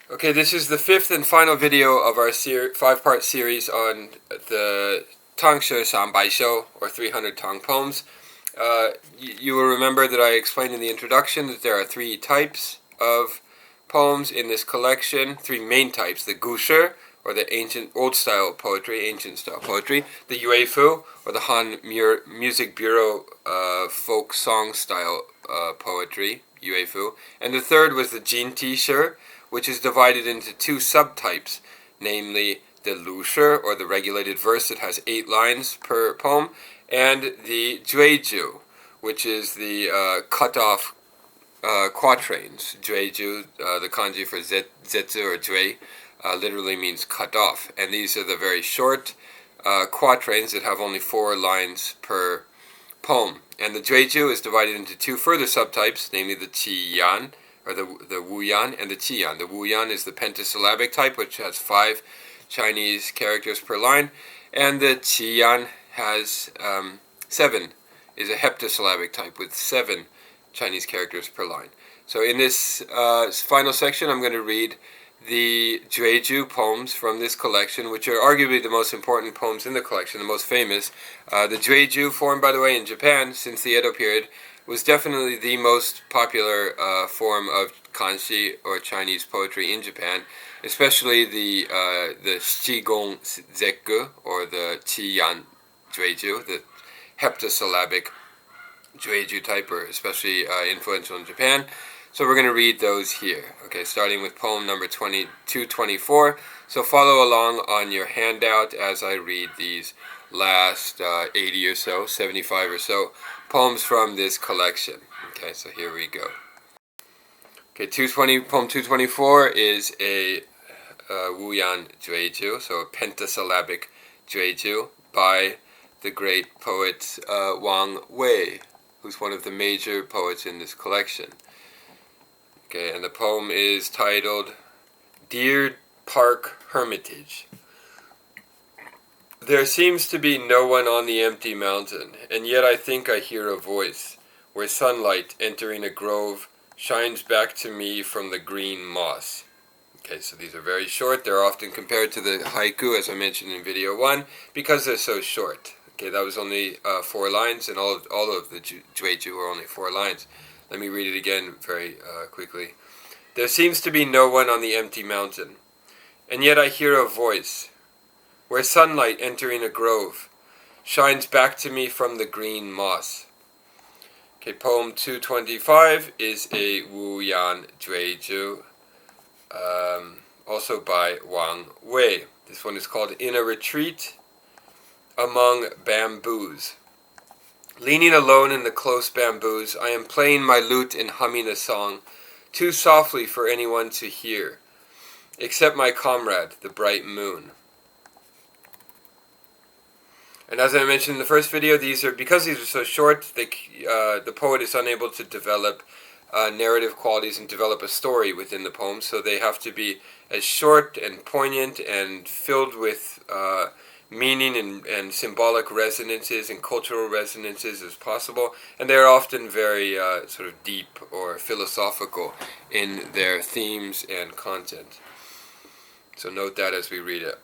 Okay, this is the fifth and final video of our five-part series on the Tang Shi 300首, or 300 Tang poems. You will remember that I explained in the introduction that there are three types of poems in this collection, three main types: the gushi, or the ancient old-style poetry, ancient-style poetry; the Yuefu, or the Han Music Bureau folk song-style poetry, Yuefu; and the third was the Jin-Ti-shi, which is divided into two subtypes, namely the lüshi, or the regulated verse that has 8 lines per poem, and the jueju, which is the cut-off quatrains. Jueju, the kanji for zetsu or jue, literally means cut off, and these are the very short quatrains that have only 4 lines per poem. And the jueju is divided into two further subtypes, namely the qiyan, or the wuyan, and the qiyan. The wuyan is the pentasyllabic type, which has 5 Chinese characters per line, and the qiyan has 7, is a heptasyllabic type with 7 Chinese characters per line. So in this final section, I'm going to read the jueju poems from this collection, which are arguably the most important poems in the collection, the most famous. The jueju, formed by the way in Japan since the Edo period, was definitely the most popular form of kanshi, or Chinese poetry, in Japan, especially the shigong zekku, or the qiyan jueju, the heptasyllabic jueju type, are especially influential in Japan. So we're going to read those here. Okay, starting with poem number 224. So follow along on your handout as I read these last 80 or so, 75 or so poems from this collection. Okay, so here we go. Okay, poem 224 is a wuyan jueju, so a pentasyllabic jueju by the great poet Wang Wei, who's one of the major poets in this collection. Okay, and the poem is titled Deer Park Hermitage. There seems to be no one on the empty mountain, and yet I think I hear a voice, where sunlight entering a grove shines back to me from the green moss. Okay, so these are very short. They're often compared to the haiku, as I mentioned in video 1, because they're so short. Okay, that was only 4 lines, and all of the jueju were only 4 lines. Let me read it again very quickly. There seems to be no one on the empty mountain, and yet I hear a voice, where sunlight entering a grove shines back to me from the green moss. Okay, poem 225 is a wuyan jueju, also by Wang Wei. This one is called In a Retreat Among Bamboos. Leaning alone in the close bamboos, I am playing my lute and humming a song, too softly for anyone to hear, except my comrade, the bright moon. And as I mentioned in the first video, because these are so short, the poet is unable to develop narrative qualities and develop a story within the poem, so they have to be as short and poignant and filled with meaning and symbolic resonances and cultural resonances as possible, and they're often very sort of deep or philosophical in their themes and content. So note that as we read it.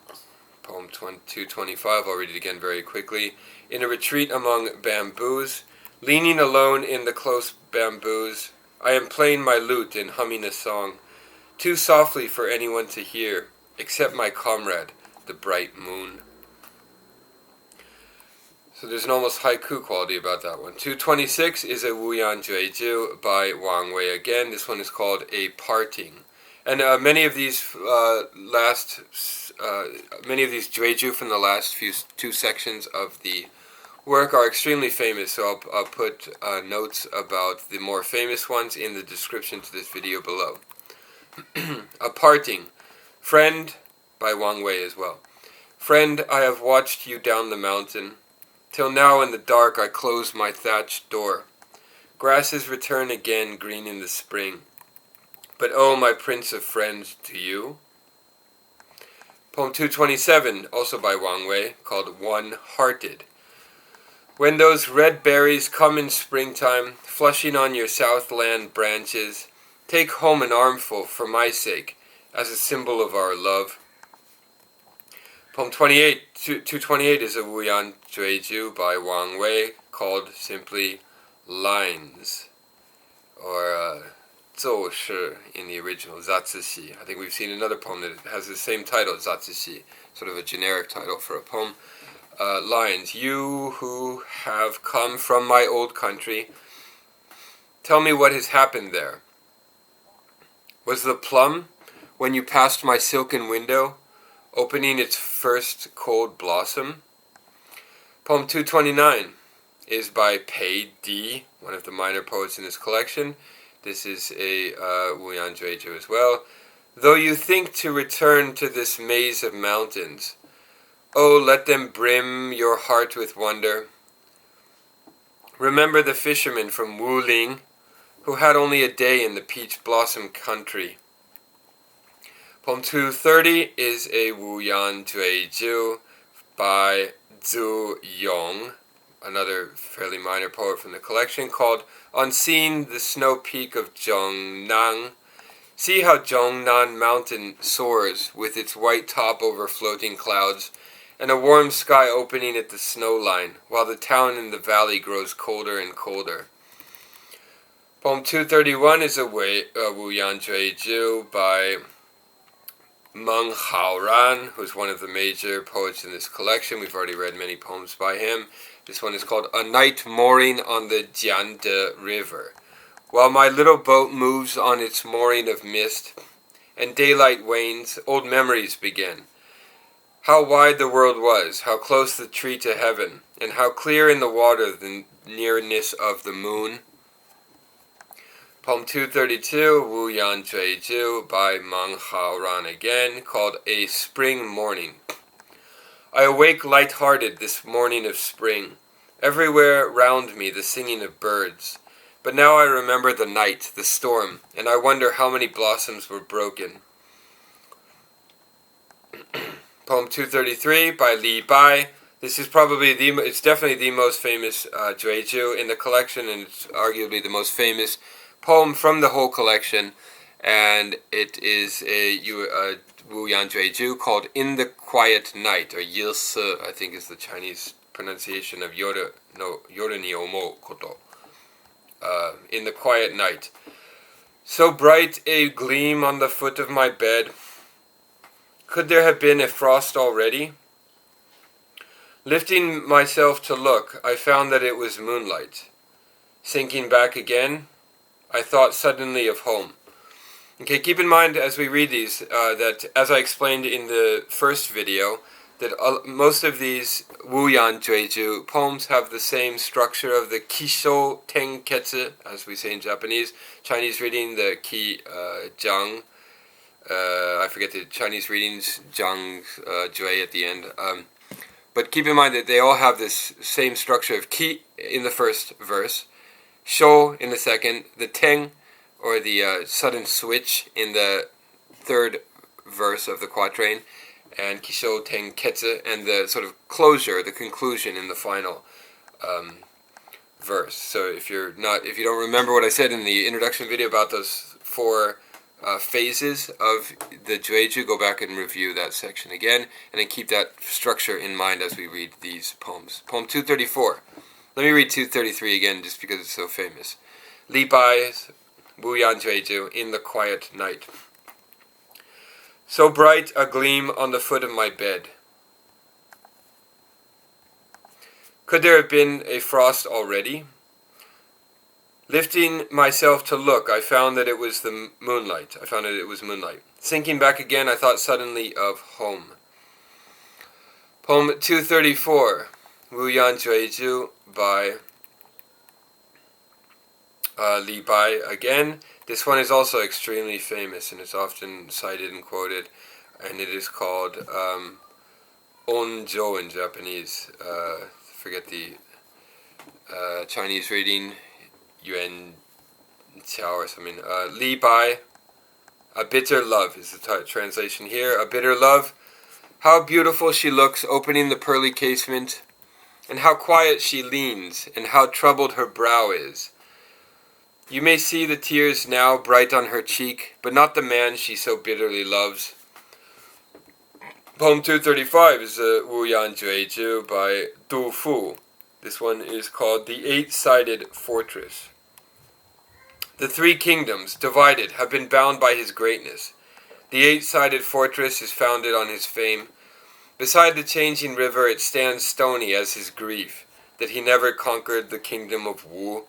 Poem 225, I'll read it again very quickly. In a retreat among bamboos, leaning alone in the close bamboos, I am playing my lute and humming a song, too softly for anyone to hear, except my comrade, the bright moon. So there's an almost haiku quality about that one. 226 is a wuyan jueju by Wang Wei again. This one is called A Parting. And many of these jueju from the last two sections of the work are extremely famous, so I'll put notes about the more famous ones in the description to this video below. A Parting. Friend, by Wang Wei as well. Friend, I have watched you down the mountain. Till now in the dark I close my thatched door. Grasses return again green in the spring. But oh, my prince of friends, to you. Poem 227, also by Wang Wei, called One-Hearted. When those red berries come in springtime, flushing on your southland branches, take home an armful for my sake, as a symbol of our love. Poem 228 is a wuyan jueju by Wang Wei, called simply Lines, or 奏诗 in the original, zatsushi. I think we've seen another poem that has the same title, zatsushi, sort of a generic title for a poem. Lines. You who have come from my old country, tell me what has happened there. Was the plum, when you passed my silken window, opening its first cold blossom? Poem 229 is by Pei Di, one of the minor poets in this collection. This is a wuyan jueju as well. Though you think to return to this maze of mountains, oh, let them brim your heart with wonder. Remember the fisherman from Wuling, who had only a day in the peach blossom country. Poem 230 is a wuyan jueju by Zhu Yong, another fairly minor poet from the collection, called On Seeing the Snow Peak of Zhongnang. See how Zhongnan Mountain soars with its white top over floating clouds, and a warm sky opening at the snow line, while the town in the valley grows colder and colder. Poem 231 is a wuyan jueju by Mong Khaoran, who's one of the major poets in this collection. We've already read many poems by him. This one is called A Night Mooring on the Jiande River. While my little boat moves on its mooring of mist, and daylight wanes, old memories begin. How wide the world was, how close the tree to heaven, and how clear in the water the nearness of the moon. Poem 232, wuyan jueju by Mong Khaoran again, called A Spring Morning. I awake light-hearted this morning of spring. Everywhere round me the singing of birds. But now I remember the night, the storm, and I wonder how many blossoms were broken. Poem 233 by Li Bai. This is it's definitely the most famous jueju in the collection, and it's arguably the most famous poem from the whole collection. And it is a wuyan jueju called In the Quiet Night, or yilse, I think is the Chinese pronunciation of yoru ni omou koto. In the quiet night. So bright a gleam on the foot of my bed. Could there have been a frost already? Lifting myself to look, I found that it was moonlight. Sinking back again, I thought suddenly of home. Okay, keep in mind as we read these that, as I explained in the first video, that most of these wuyan jueju poems have the same structure of the Gesho tenketsu, as we say in Japanese. Chinese reading, the qiyan. I forget the Chinese readings, jiang, jue at the end. But keep in mind that they all have this same structure of ki in the first verse, shou in the second, the teng, or the sudden switch, in the third verse of the quatrain, and kisho teng ketsu, and the sort of closure, the conclusion in the final verse. So if you don't remember what I said in the introduction video about those four phases of the jueju, go back and review that section again, and then keep that structure in mind as we read these poems. Poem 234. Let me read 233 again, just because it's so famous. Li Bai's wuyan jueju, In the Quiet Night. So bright a gleam on the foot of my bed. Could there have been a frost already? Lifting myself to look, I found that it was the moonlight. Sinking back again, I thought suddenly of home. Poem 234, wuyan jueju by Li Bai again. This one is also extremely famous and is often cited and quoted, and it is called Onjo in Japanese. Forget the Chinese reading, Yuan Chao or something. Li Bai, A Bitter Love is the translation here. A bitter love. How beautiful she looks, opening the pearly casement, and how quiet she leans, and how troubled her brow is. You may see the tears now bright on her cheek, but not the man she so bitterly loves. Poem 235 is a wuyan jueju by Du Fu. This one is called The Eight-Sided Fortress. The three kingdoms, divided, have been bound by his greatness. The eight-sided fortress is founded on his fame. Beside the changing river it stands stony as his grief, that he never conquered the kingdom of Wu.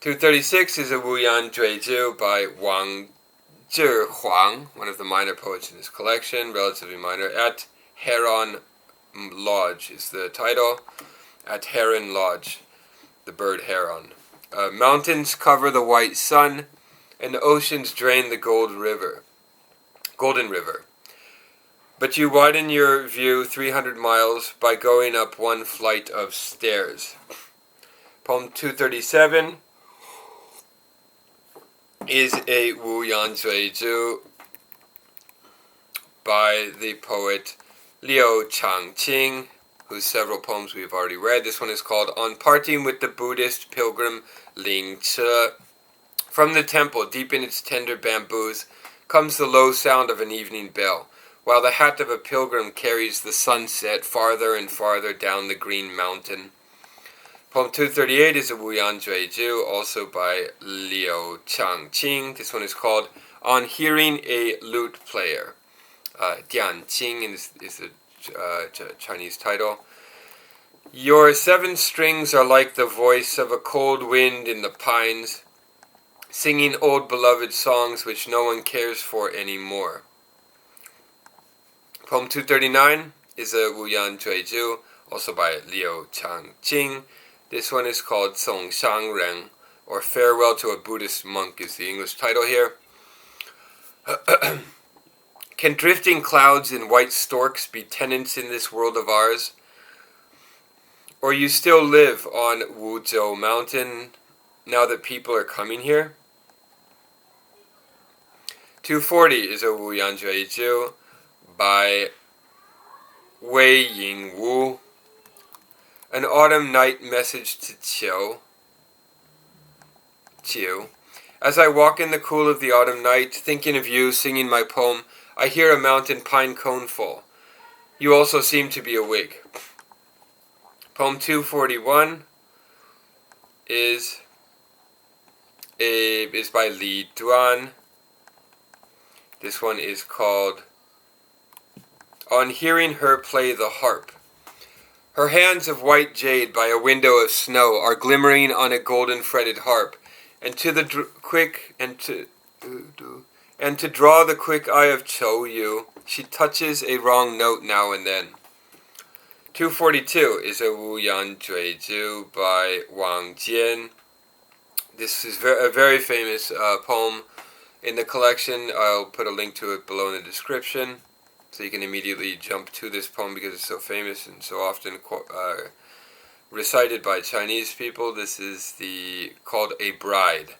236 is a wuyan jueju by Wang Jian, one of the minor poets in his collection, relatively minor. At Heron Lodge is the title. At Heron Lodge, the bird heron. Mountains cover the white sun, and oceans drain the golden river. But you widen your view 300 miles by going up one flight of stairs. Poem 237 is a wuyan jueju by the poet Li Bai, whose several poems we've already read. This one is called On Parting with the Buddhist Pilgrim Ling. From the temple, deep in its tender bamboos, comes the low sound of an evening bell, while the hat of a pilgrim carries the sunset farther and farther down the green mountain. Poem 238 is a wuyan jueju, also by Li Bai. This one is called On Hearing a Lute Player. Dian Qing is the Chinese title. Your seven strings are like the voice of a cold wind in the pines, singing old beloved songs which no one cares for anymore. Poem 239 is a wuyan jueju, also by Li Bai. This one is called Song Shang Ren, or Farewell to a Buddhist Monk is the English title here. Can drifting clouds and white storks be tenants in this world of ours? Or you still live on Wuzhou Mountain now that people are coming here? 240 is a wuyan jueju by Wei Ying. An autumn night message to Qiu. As I walk in the cool of the autumn night, thinking of you, singing my poem, I hear a mountain pine cone fall. You also seem to be awake. Poem 241 is by Li Duan. This one is called On Hearing Her Play the Harp. Her hands of white jade by a window of snow are glimmering on a golden fretted harp, and to draw the quick eye of Qiu, she touches a wrong note now and then. 242 is a wuyan jueju by Wang Jian. This is a very famous poem in the collection. I'll put a link to it below in the description, so you can immediately jump to this poem because it's so famous and so often recited by Chinese people. This is called A Bride.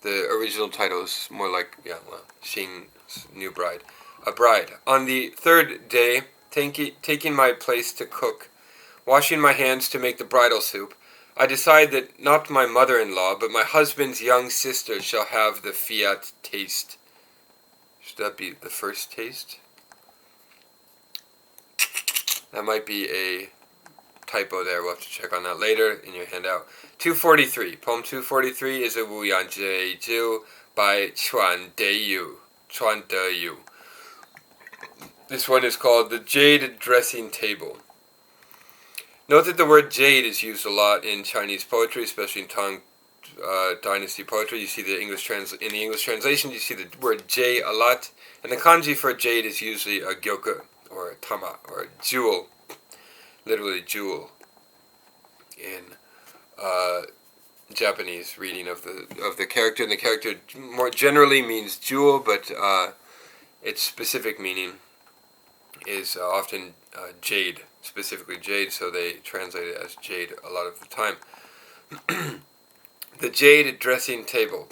The original title is more like Xing's New Bride. A Bride. On the third day, taking my place to cook, washing my hands to make the bridal soup, I decide that not my mother-in-law, but my husband's young sister shall have the fiat taste. Should that be the first taste? That might be a typo there. We'll have to check on that later in your handout. 243. Poem 243 is a wuyan jueju by Chuan Deyu. This one is called The Jade Dressing Table. Note that the word jade is used a lot in Chinese poetry, especially in Tang Dynasty poetry. You see in the English translation, you see the word jade a lot, and the kanji for jade is usually a gyoku, or a tama, or a jewel, literally jewel, in Japanese reading of the character. And the character more generally means jewel, but its specific meaning is often jade, specifically jade, so they translate it as jade a lot of the time. The Jade Dressing Table.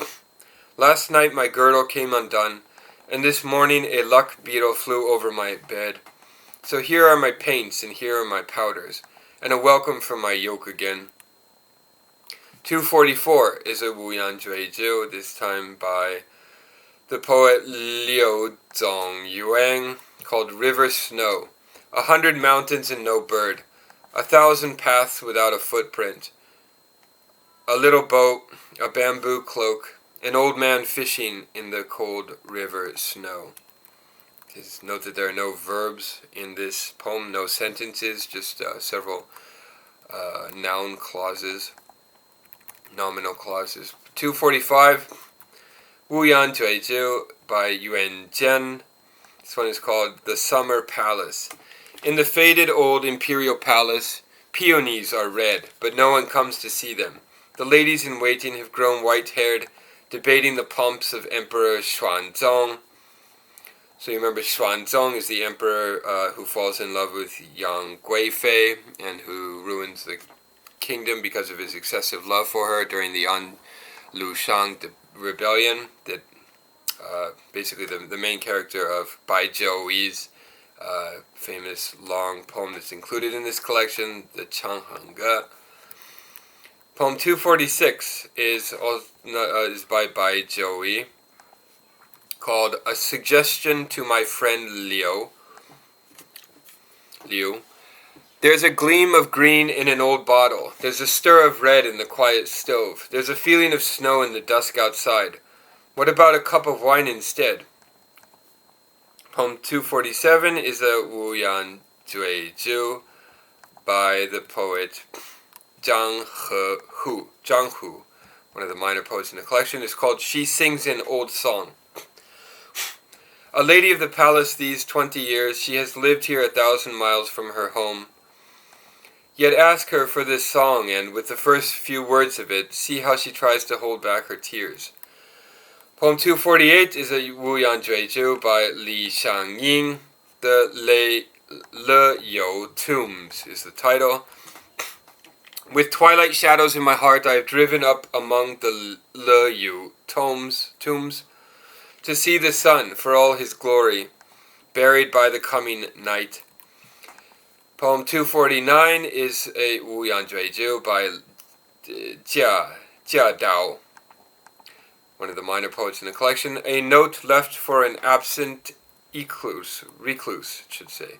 Last night my girdle came undone, and this morning a luck beetle flew over my bed. So here are my paints, and here are my powders, and a welcome from my yoke again. 244 is a wuyan jueju, this time by the poet Liu Zongyuan, called River Snow. 100 mountains and no bird, 1,000 paths without a footprint, a little boat, a bamboo cloak, an old man fishing in the cold river snow. Please note that there are no verbs in this poem, no sentences, just several noun clauses, nominal clauses. 245, Wuyan Jueju by Wang Jian. This one is called The Summer Palace. In the faded old imperial palace, peonies are red, but no one comes to see them. The ladies in waiting have grown white-haired, debating the pomps of Emperor Xuanzong. So you remember Xuanzong is the emperor who falls in love with young Guifei and who ruins the kingdom because of his excessive love for her during the Xiang rebellion. That basically the main character of Bai Zhouyi's famous long poem that's included in this collection, the Changhenge. Poem 246 is by Bai Zhouyi, called A Suggestion to My Friend Liu. There's a gleam of green in an old bottle. There's a stir of red in the quiet stove. There's a feeling of snow in the dusk outside. What about a cup of wine instead? Poem 247 is a wuyan jueju by the poet Zhang Hu, one of the minor poets in the collection. It's called She Sings an Old Song. A lady of the palace these 20 years, she has lived here 1,000 miles from her home. Yet ask her for this song, and with the first few words of it, see how she tries to hold back her tears. Poem 248 is a wuyan jueju by Li Xiang. The Le You Tombs is the title. With twilight shadows in my heart, I have driven up among the Le You tombs to see the sun for all his glory, buried by the coming night. Poem 249 is a wuyan jueju by Jia Dao, one of the minor poets in the collection. A note left for an absent recluse, it should say.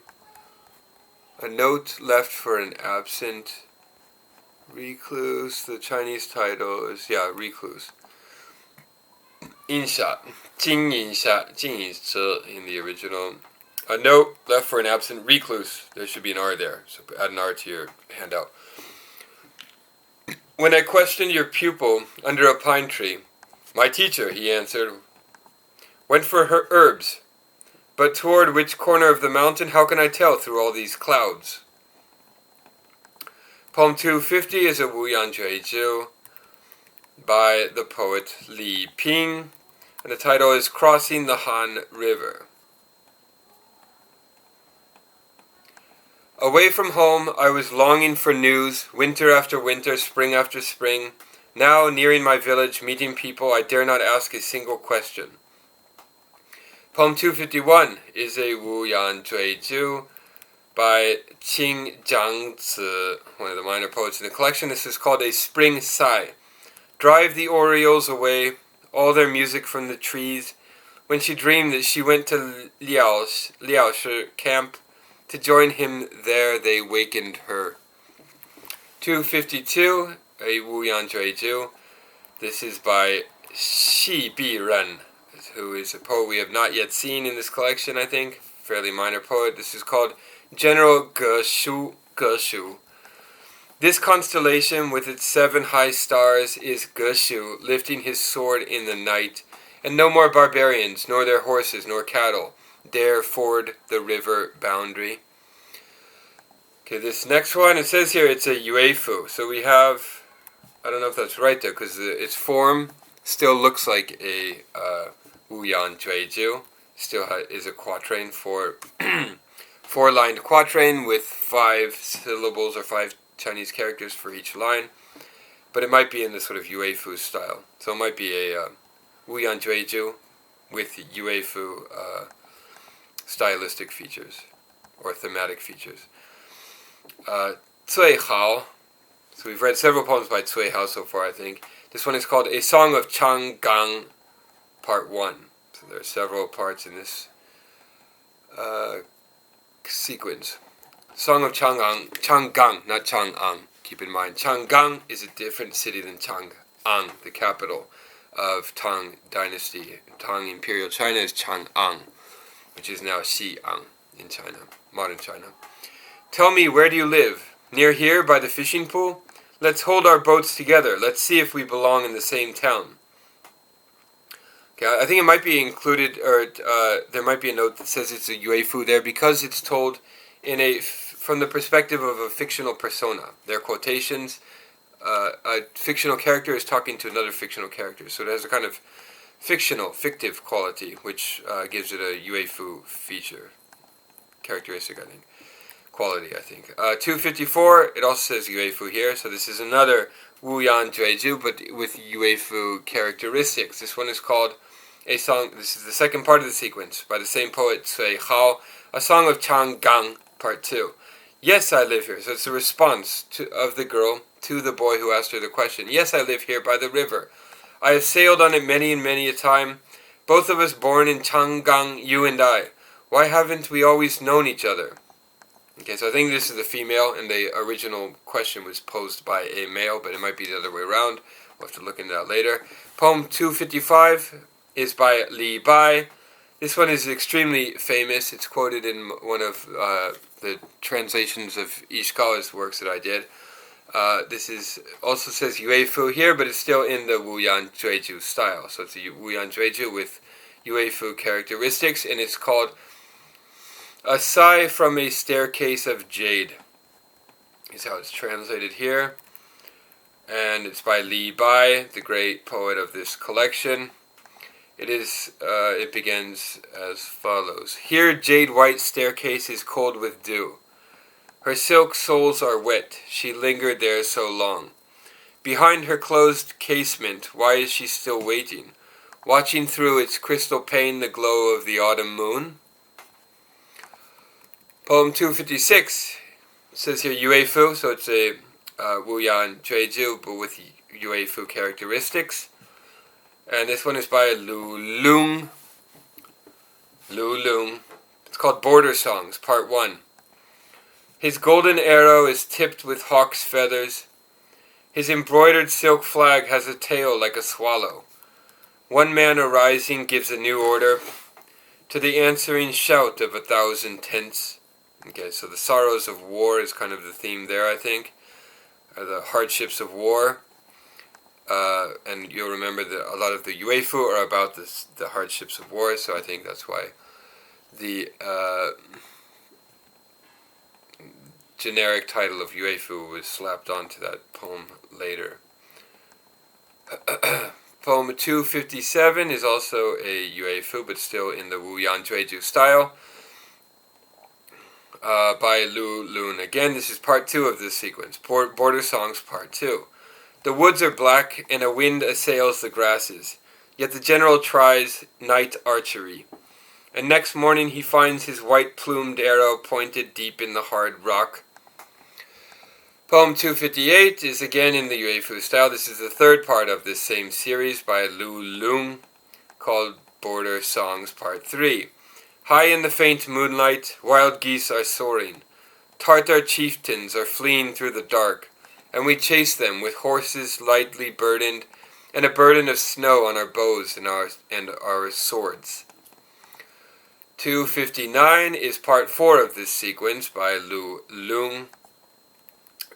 A note left for an absent recluse. The Chinese title is, recluse. Insha, Jing in the original. A note left for an absent recluse. There should be an R there, so add an R to your handout. When I questioned your pupil under a pine tree, my teacher, he answered, went for her herbs. But toward which corner of the mountain, how can I tell through all these clouds? Poem 250 is a wuyan jueju by the poet Li Ping, and the title is Crossing the Han River. Away from home, I was longing for news, winter after winter, spring after spring. Now, nearing my village, meeting people, I dare not ask a single question. Poem 251 is a wuyan jueju by Qing Zhangzi, one of the minor poets in the collection. This is called A Spring Sigh. Drive the orioles away, all their music from the trees. When she dreamed that she went to Liaoshi camp to join him there, they wakened her. 252, a wuyan jueju. This is by Xi Biren, who is a poet we have not yet seen in this collection, I think. Fairly minor poet. This is called General Gesho. This constellation with its 7 high stars is Gesho, lifting his sword in the night, and no more barbarians, nor their horses, nor cattle, dare ford the river boundary. Okay, this next one, it says here it's a Yuefu. So we have, I don't know if that's right though, because its form still looks like a wuyan jueju. Still is a quatrain, four-lined quatrain with 5 syllables or 5 Chinese characters for each line. But it might be in this sort of Yuefu style. So it might be a wuyan jueju with Yuefu stylistic features or thematic features. 最好 So we've read several poems by Cui Hao so far, I think. This one is called A Song of Chang Gang, Part 1. So there are several parts in this sequence. Song of Chang'an, not Chang'an. Keep in mind, Chang'an is a different city than Chang'an, the capital of Tang Dynasty. Tang Imperial China is Chang'an, which is now Xiang in China, modern China. Tell me, where do you live? Near here, by the fishing pool? Let's hold our boats together. Let's see if we belong in the same town. Okay, I think it might be included, or there might be a note that says it's a Yuefu there because it's told from the perspective of a fictional persona. They're quotations. A fictional character is talking to another fictional character, so it has a kind of fictive quality, which gives it a Yuefu feature, characteristic, I think. Quality, I think. 254, it also says Yuefu here, so this is another wuyan jueju, but with Yuefu characteristics. This one is called A Song, this is the second part of the sequence, by the same poet, Cui Hao, A Song of Chang Gang, Part 2. Yes, I live here. So it's a response of the girl to the boy who asked her the question. Yes, I live here by the river. I have sailed on it many and many a time. Both of us born in Chang'an, you and I. Why haven't we always known each other? Okay, so I think this is the female, and the original question was posed by a male, but it might be the other way around. We'll have to look into that later. Poem 255 is by Li Bai. This one is extremely famous. It's quoted in one of the translations of Ishikawa's works that I did. This is also says Yuefu here, but it's still in the wuyan jueju style. So it's a wuyan jueju with Yuefu characteristics, and it's called A Sigh from a Staircase of Jade, is how it's translated here. And it's by Li Bai, the great poet of this collection. It begins as follows. Here jade-white staircase is cold with dew. Her silk soles are wet, she lingered there so long. Behind her closed casement, why is she still waiting? Watching through its crystal pane the glow of the autumn moon? Poem 256 says here Yuefu, so it's a wuyan jueju, but with Yuefu characteristics. And this one is by Lu Lung. It's called Border Songs, Part 1. His golden arrow is tipped with hawk's feathers. His embroidered silk flag has a tail like a swallow. One man arising gives a new order to the answering shout of 1,000 tents. Okay, so the sorrows of war is kind of the theme there, I think, or the hardships of war. And you'll remember that a lot of the Yuefu are about the hardships of war, so I think that's why the generic title of Yuefu was slapped onto that poem later. Poem 257 is also a Yuefu, but still in the wuyan jueju style, by Lu Lun. Again, this is part 2 of this sequence, Border Songs Part 2. The woods are black, and a wind assails the grasses. Yet the general tries night archery. And next morning he finds his white-plumed arrow pointed deep in the hard rock. Poem 258 is again in the Yuefu style. This is the third part of this same series by Lu Lung, called Border Songs Part 3. High in the faint moonlight, wild geese are soaring. Tartar chieftains are fleeing through the dark. And we chase them with horses lightly burdened, and a burden of snow on our bows and our swords. 259 is part 4 of this sequence by Lu Lung.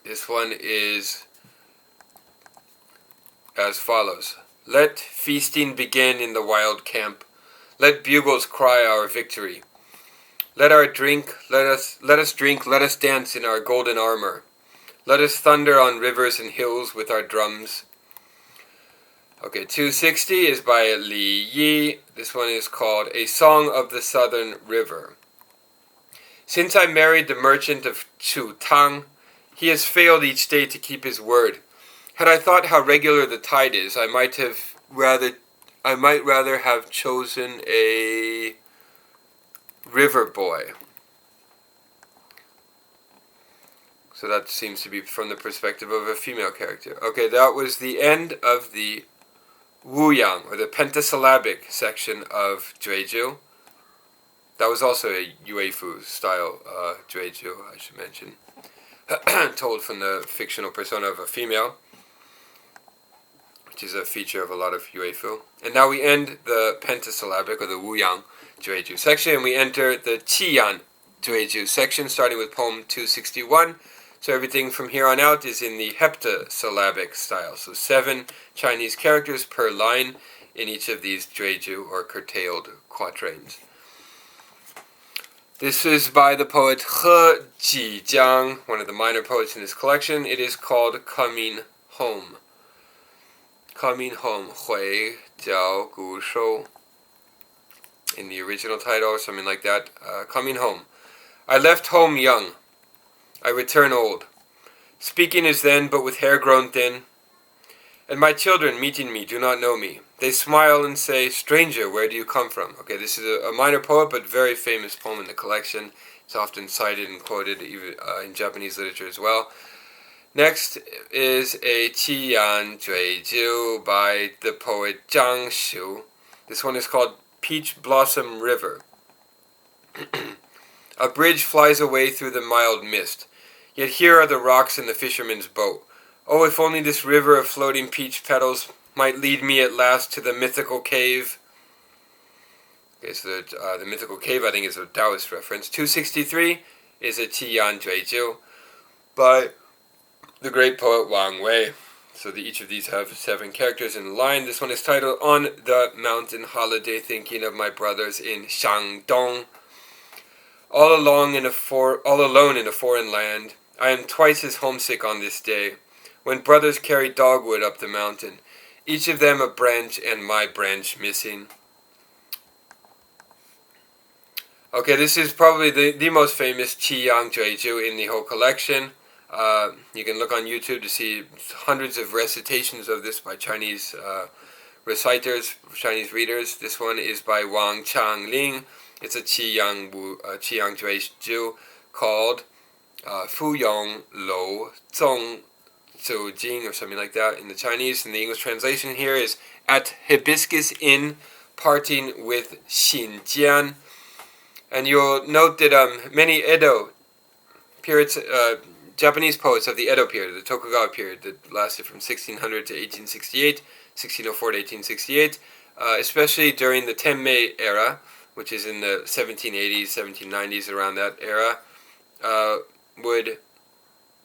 This one is as follows. Let feasting begin in the wild camp. Let bugles cry our victory. Let us drink, let us dance in our golden armor. Let us thunder on rivers and hills with our drums. Okay, 260 is by Li Yi. This one is called A Song of the Southern River. Since I married the merchant of Chu Tang, he has failed each day to keep his word. Had I thought how regular the tide is, I might rather have chosen a river boy. So that seems to be from the perspective of a female character. Okay, that was the end of the wuyan, or the pentasyllabic section of jueju. That was also a Yuefu style jueju, I should mention, told from the fictional persona of a female, which is a feature of a lot of Yuefu. And now we end the pentasyllabic, or the wuyan jueju section, and we enter the qiyan jueju section, starting with poem 261. So everything from here on out is in the heptasyllabic style. So 7 Chinese characters per line in each of these jueju, or curtailed quatrains. This is by the poet He Jiang, one of the minor poets in this collection. It is called Coming Home. Coming Home, Hui Jiao Gu Shou. In the original title, or something like that. Coming Home. I left home young. I return old. Speaking as then, but with hair grown thin. And my children, meeting me, do not know me. They smile and say, "Stranger, where do you come from?" Okay, this is a minor poet, but very famous poem in the collection. It's often cited and quoted even in Japanese literature as well. Next is a qiyan jueju by the poet Tang Shi. This one is called Peach Blossom River. A bridge flies away through the mild mist. Yet here are the rocks in the fisherman's boat. Oh, if only this river of floating peach petals might lead me at last to the mythical cave. Okay, so the mythical cave, I think, is a Taoist reference. 263 is a qiyan jueju by the great poet Wang Wei. So each of these have 7 characters in the line. This one is titled On the Mountain Holiday, Thinking of My Brothers in Xiangdong. All alone in a foreign land, I am twice as homesick on this day, when brothers carry dogwood up the mountain, each of them a branch and my branch missing. Okay, this is probably the most famous qiyan jueju in the whole collection. You can look on YouTube to see hundreds of recitations of this by Chinese reciters, Chinese readers. This one is by Wang Jian. It's a qiyan jueju called Fu Yong Lo Zong Zhu Jing, or something like that in the Chinese. And the English translation here is At Hibiscus Inn, Parting with Xinjian. And you'll note that many Edo periods, Japanese poets of the Edo period, the Tokugawa period, that lasted from 1600 to 1868, 1604 to 1868, especially during the Tenmei era, which is in the 1780s, 1790s, around that era, would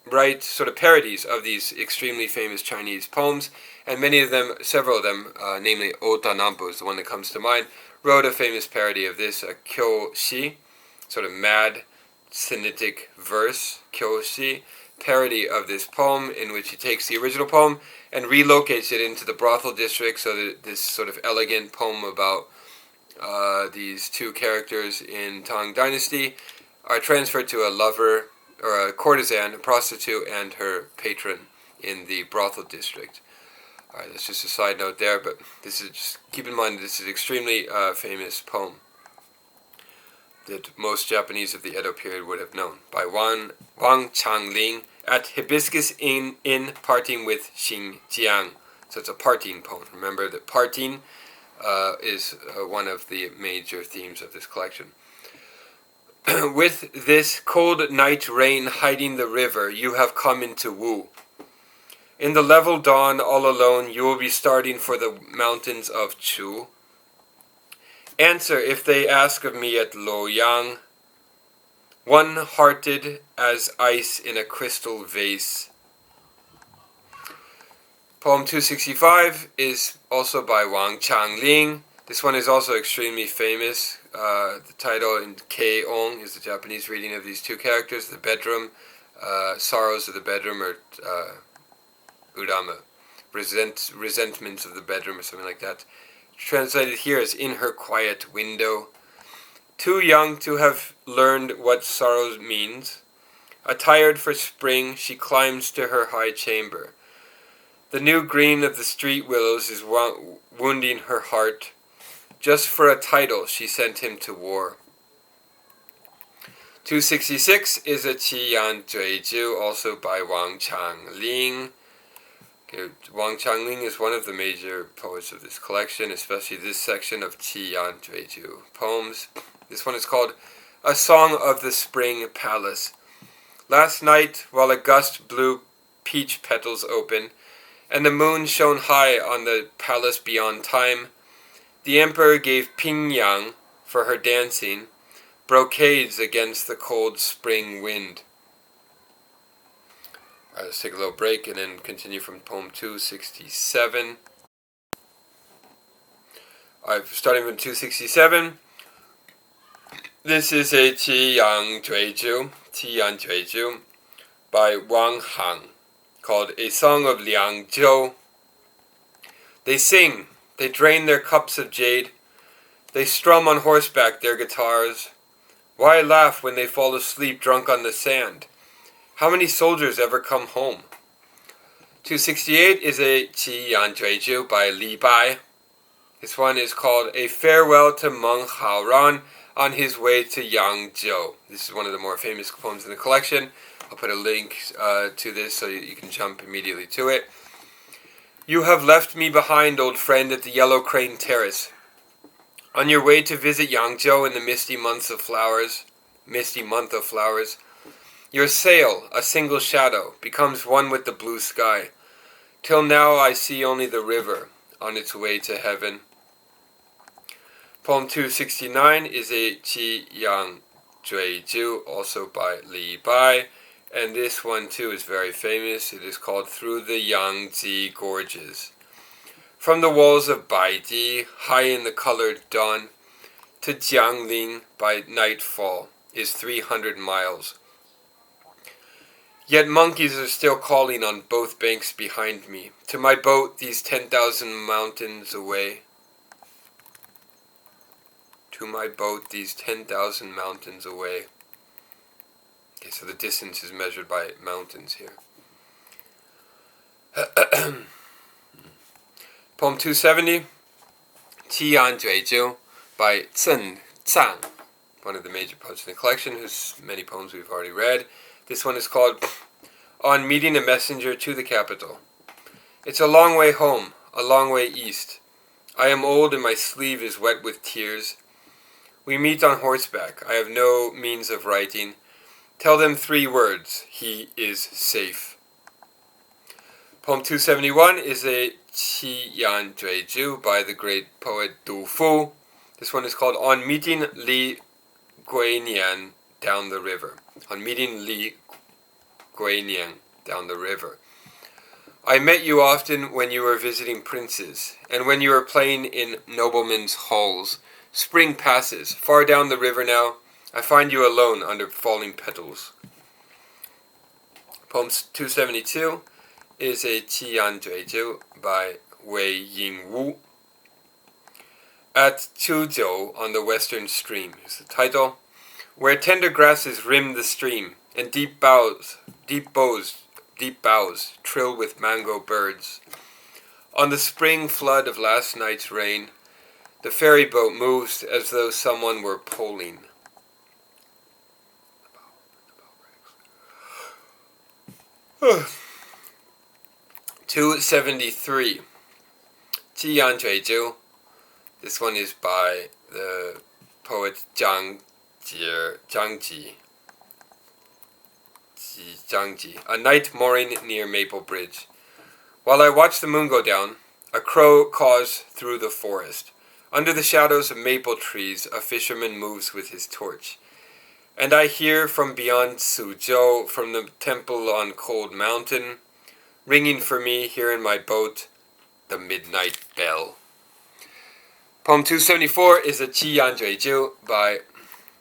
write sort of parodies of these extremely famous Chinese poems, and many of them, several of them, namely Ota Nampo is the one that comes to mind, wrote a famous parody of this, Shi, sort of mad, Sinitic verse, Shi, parody of this poem, in which he takes the original poem and relocates it into the brothel district, so that this sort of elegant poem about these 2 characters in Tang Dynasty are transferred to a lover, or a courtesan, a prostitute, and her patron in the brothel district. Alright, that's just a side note there, but this is just keep in mind this is an extremely famous poem that most Japanese of the Edo period would have known, by Wang Jian, At Hibiscus Inn, Parting with Xinjiang. So it's a parting poem. Remember that parting is one of the major themes of this collection. With this cold night rain hiding the river, you have come into Wu. In the level dawn, all alone, you will be starting for the mountains of Chu. Answer if they ask of me at Luoyang, one-hearted as ice in a crystal vase. Poem 265 is also by Wang Jian. This one is also extremely famous. The title in Khaoran is the Japanese reading of these 2 characters. The bedroom, sorrows of the bedroom, or urama, resentments of the bedroom, or something like that. Translated here as In Her Quiet Window. Too young to have learned what sorrow means, attired for spring, she climbs to her high chamber. The new green of the street willows is wounding her heart. Just for a title, she sent him to war. 266 is a qiyan jueju, also by Wang Jian. Wang Jian is one of the major poets of this collection, especially this section of qiyan jueju poems. This one is called A Song of the Spring Palace. Last night, while a gust blew peach petals open, and the moon shone high on the palace beyond time, the emperor gave Pingyang, for her dancing, brocades against the cold spring wind. Alright, let's take a little break and then continue from poem 267. Alright, starting from 267. This is a qiyan jueju by Wang Hang, called A Song of Yangzhou. They sing, they drain their cups of jade, they strum on horseback their guitars. Why laugh when they fall asleep drunk on the sand? How many soldiers ever come home? 268 is a qiyan jueju by Li Bai. This one is called A Farewell to Mong Khaoran on his way to Yangzhou. This is one of the more famous poems in the collection. I'll put a link to this so you can jump immediately to it. You have left me behind, old friend, at the Yellow Crane Terrace. On your way to visit Yangzhou in the misty month of flowers, your sail, a single shadow, becomes one with the blue sky. Till now I see only the river on its way to heaven. Poem 269 is a qiyan jueju, also by Li Bai, and this one too is very famous. It is called Through the Yangtze Gorges. From the walls of Baidi, high in the colored dawn, to Jiangling by nightfall is 300 miles. Yet monkeys are still calling on both banks behind me, to my boat these 10,000 mountains away. To my boat these 10,000 mountains away. Okay, so the distance is measured by mountains here. Poem 270, qiyan jueju by Zeng Zhang, one of the major poets in the collection, whose many poems we've already read. This one is called On Meeting a Messenger to the Capital. It's a long way home, a long way east. I am old and my sleeve is wet with tears. We meet on horseback. I have no means of writing. Tell them 3 words. He is safe. Poem 271 is a qiyan jueju by the great poet Du Fu. This one is called On Meeting Li Guinian down the river. On meeting Li Guinian down the river. I met you often when you were visiting princes, and when you were playing in noblemen's halls. Spring passes, far down the river now. I find you alone under falling petals. Poem 272 is a qiyan jueju by Wei Ying. At Chuzhou on the western stream is the title, where tender grasses rim the stream, and deep boughs trill with mango birds. On the spring flood of last night's rain, the ferry boat moves as though someone were poling. 273, qiyan jueju. This one is by the poet Zhang Ji. A night mooring near Maple Bridge. While I watch the moon go down, a crow caws through the forest. Under the shadows of maple trees, a fisherman moves with his torch. And I hear from beyond Suzhou, from the temple on Cold Mountain, ringing for me here in my boat, the midnight bell. Poem 274 is a qiyan jueju by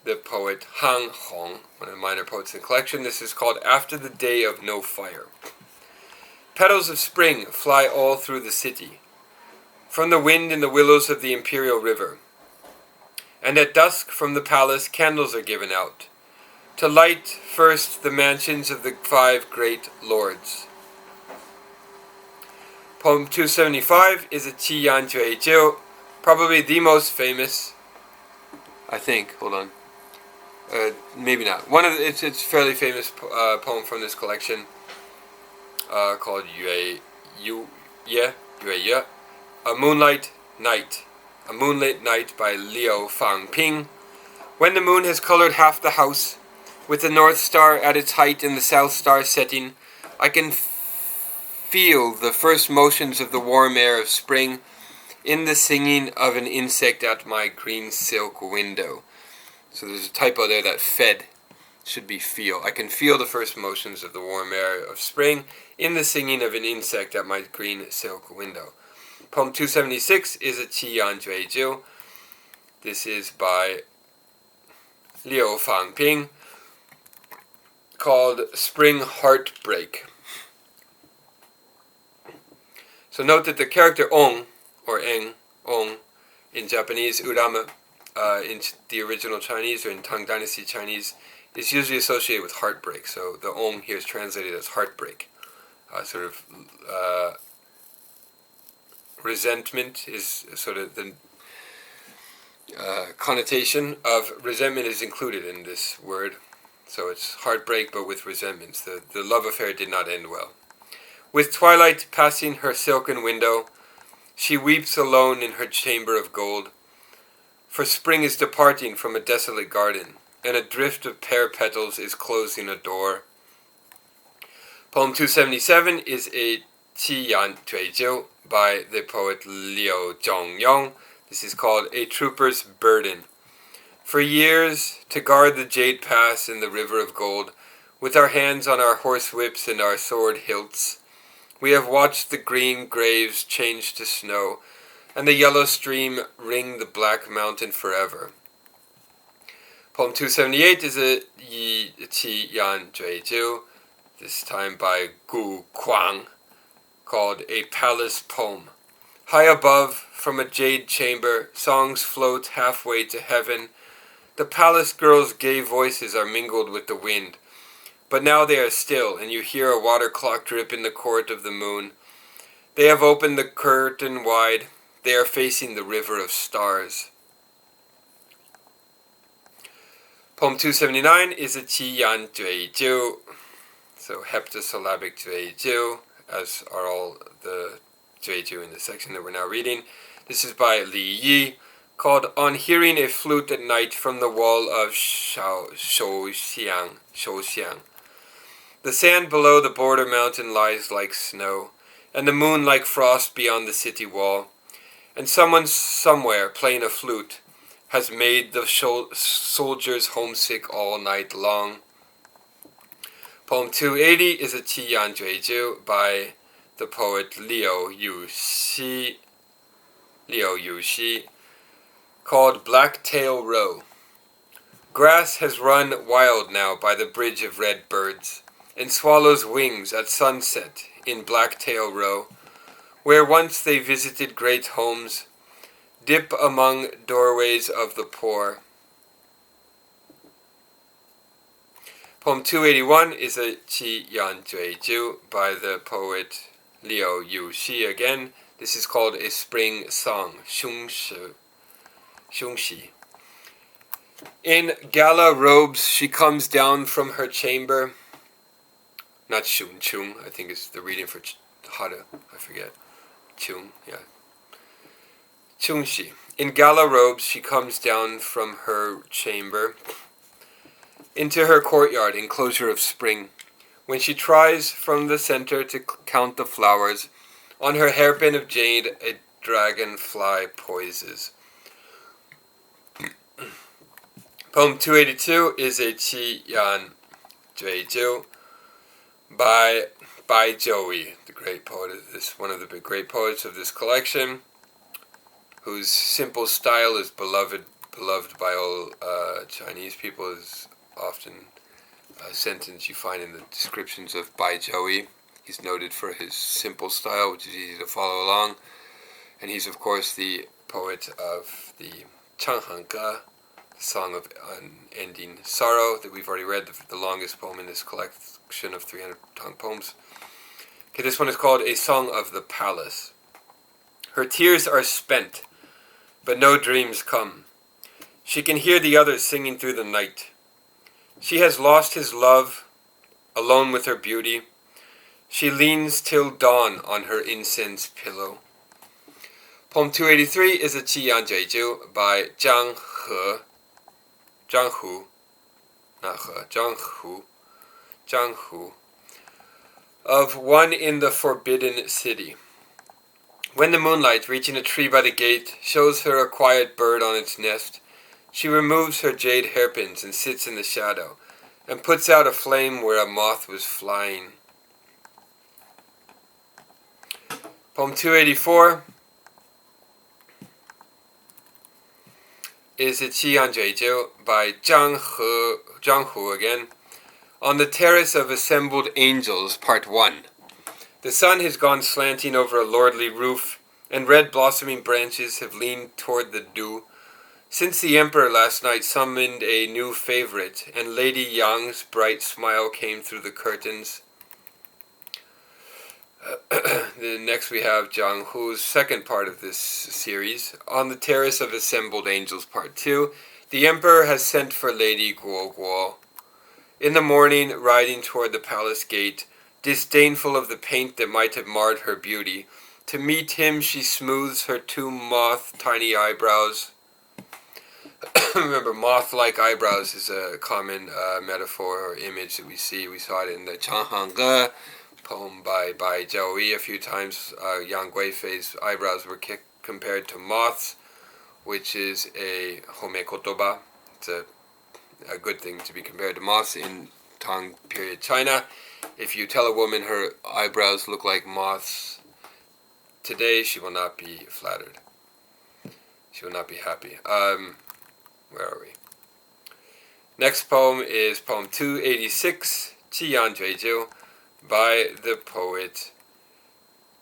the poet Han Hong, one of the minor poets in the collection. This is called After the Day of No Fire. Petals of spring fly all through the city, from the wind in the willows of the imperial river. And at dusk from the palace candles are given out, to light first the mansions of the 5 great lords. Poem 275 is a qiyan jueju, probably the most famous, I think, Maybe not. It's a fairly famous poem from this collection called Yuefu, A Moonlight Night. A Moonlit Night by Liu Fangping. When the moon has colored half the house, with the North Star at its height and the South Star setting, I can feel the first motions of the warm air of spring in the singing of an insect at my green silk window. So there's a typo there, that fed should be feel. I can feel the first motions of the warm air of spring in the singing of an insect at my green silk window. Poem 276 is a qiyan jueju. This is by Liu Fangping, called Spring Heartbreak. So note that the character ong, or eng, ong, in Japanese, urama, in the original Chinese or in Tang Dynasty Chinese, is usually associated with heartbreak. So the ong here is translated as heartbreak. Resentment is sort of the connotation of resentment is included in this word. So it's heartbreak but with resentments. The love affair did not end well. With twilight passing her silken window, she weeps alone in her chamber of gold. For spring is departing from a desolate garden, and a drift of pear petals is closing a door. Poem 277 is a qiyan jueju by the poet Liu Zhongyong. This is called A Trooper's Burden. For years, to guard the Jade Pass in the river of gold, with our hands on our horse whips and our sword hilts, we have watched the green graves change to snow, and the yellow stream ring the black mountain forever. Poem 278 is a qiyan jueju, this time by Gu Kuang, called A Palace Poem. High above, from a jade chamber, songs float halfway to heaven. The palace girls' gay voices are mingled with the wind. But now they are still, and you hear a water clock drip in the court of the moon. They have opened the curtain wide. They are facing the river of stars. Poem 279 is a qiyan jueju, so heptasyllabic jueju, as are all the jueju in the section that we're now reading. This is by Li Bai, called On Hearing a Flute at Night from the Wall of Xiang. The sand below the border mountain lies like snow, and the moon like frost beyond the city wall. And someone somewhere playing a flute has made the soldiers homesick all night long. Poem 280 is a qiyan jueju by the poet Liu Yushi, called Blacktail Row. Grass has run wild now by the bridge of red birds, and swallows' wings at sunset in Blacktail Row, where once they visited great homes, dip among doorways of the poor. Poem 281 is a qiyan jueju by the poet Liu Yushi again. This is called A Spring Song, Shungshi. In gala robes she comes down from her chamber. Not Shun Chung, I think it's the reading for Hara, I forget. Chung, yeah. Chungshi. In gala robes she comes down from her chamber into her courtyard enclosure of spring. When she tries from the center to count the flowers, on her hairpin of jade a dragonfly poises. Poem 282 is a qiyan jueju by Bai Joey, the great poet of this, one of the great poets of this collection, whose simple style is beloved by all Chinese people. Is often a sentence you find in the descriptions of Bai Joey. He's noted for his simple style, which is easy to follow along, and he's of course the poet of the Changhanga, Song of Unending Sorrow, that we've already read, the longest poem in this collection of 300 Tang poems. Okay, this one is called A Song of the Palace. Her tears are spent, but no dreams come. She can hear the others singing through the night. She has lost his love, alone with her beauty. She leans till dawn on her incense pillow. Poem 283 is a qiyan jueju by Zhang Hu, of one in the forbidden city. When the moonlight, reaching a tree by the gate, shows her a quiet bird on its nest, she removes her jade hairpins and sits in the shadow, and puts out a flame where a moth was flying. Poem 284 is a qiyan jueju by Zhang Hu again, on the terrace of assembled angels, Part 1. The sun has gone slanting over a lordly roof, and red blossoming branches have leaned toward the dew. Since the emperor last night summoned a new favorite, and Lady Yang's bright smile came through the curtains. Next we have Zhang Hu's second part of this series, On the Terrace of Assembled Angels, Part 2. The emperor has sent for Lady Guo. In the morning, riding toward the palace gate, disdainful of the paint that might have marred her beauty, to meet him she smooths her two moth-tiny eyebrows. Remember, moth-like eyebrows is a common metaphor or image that we see. We saw it in the Changhang poem by Zhou a few times. Yang Guifei's eyebrows were compared to moths, which is a homekotoba. It's a good thing to be compared to moths in Tang period China. If you tell a woman her eyebrows look like moths today, she will not be flattered. She will not be happy. Where are we? Next poem is poem 286, qiyan jueju, by the poet